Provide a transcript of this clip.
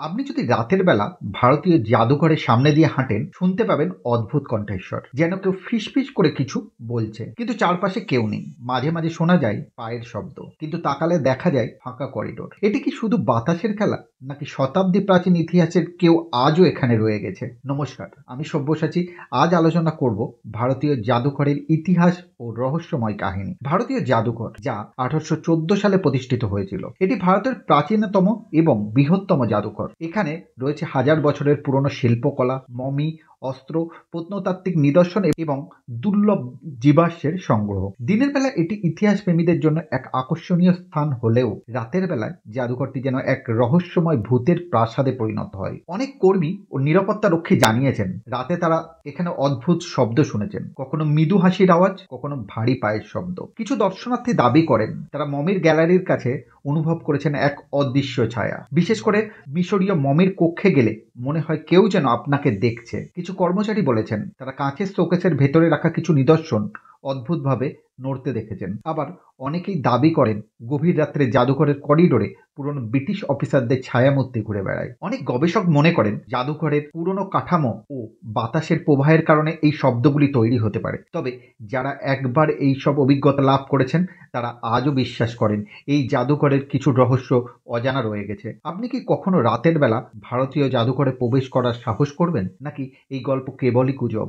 আপনি যদি রাতের বেলা ভারতীয় জাদুঘরের সামনে দিয়ে হাঁটেন, শুনতে পাবেন অদ্ভুত কণ্ঠস্বর, যেন কেউ ফিসফিস করে কিছু বলছে, কিন্তু চারপাশে কেউ নেই। মাঝে মাঝে শোনা যায় পায়ের শব্দ, কিন্তু তাকালে দেখা যায় ফাঁকা করিডোর। এটি কি শুধু বাতাসের খেলা, নাকি শতাব্দী প্রাচীন ইতিহাসের কেউ আজও এখানে রয়ে গেছে? নমস্কার, আমি সব্যসাচী। আজ আলোচনা করব ভারতীয় জাদুঘরের ইতিহাস ও রহস্যময় কাহিনী। ভারতীয় জাদুঘর, যা 1814 সালে প্রতিষ্ঠিত হয়েছিল, এটি ভারতের প্রাচীনতম এবং বৃহত্তম জাদুঘর। এখানে রয়েছে হাজার বছরের পুরনো শিল্পকলা, মমি, অস্ত্র, প্রত্নতাত্ত্বিক নিদর্শন এবং দুর্লভ জীবাশ্মের সংগ্রহ। দিনের বেলা এটি ইতিহাস প্রেমীদের জন্য এক আকর্ষণীয় স্থান হলেও রাতের বেলায় জাদুঘরটি যেন এক রহস্যময় ভূতের প্রাসাদে পরিণত হয়। অনেক কর্মী ও নিরাপত্তা রক্ষী জানিয়েছেন রাতে তারা এখানে অদ্ভুত শব্দ শুনেছেন, কখনো মৃদু হাসির আওয়াজ, কখনো ভারী পায়ের শব্দ। কিছু দর্শনার্থী দাবি করেন তারা মমির গ্যালারির কাছে অনুভব করেছেন এক অদৃশ্য ছায়া। বিশেষ করে মিশরীয় মমির কক্ষে গেলে মনে হয় কেউ যেন আপনাকে দেখছে। কিছু কর্মচারী বলেছেন তারা কাঁচের শোকেসের ভেতরে রাখা কিছু নিদর্শন অদ্ভুতভাবে নড়তে দেখেছেন। আবার অনেকেই দাবি করেন গভীর রাত্রে জাদুঘরের করিডোরে পুরনো ব্রিটিশ অফিসারদের ছায়ামূর্তি ঘুরে বেড়ায়। অনেক গবেষক মনে করেন জাদুঘরের পুরনো কাঠামো ও বাতাসের প্রবাহের কারণে এই শব্দগুলি তৈরি হতে পারে। তবে যারা একবার এই সব অভিজ্ঞতা লাভ করেছেন তারা আজও বিশ্বাস করেন এই জাদুঘরের কিছু রহস্য অজানা রয়ে গেছে। আপনি কি কখনো রাতের বেলা ভারতীয় জাদুঘরে প্রবেশ করার সাহস করবেন, নাকি এই গল্প কেবলই গুজব?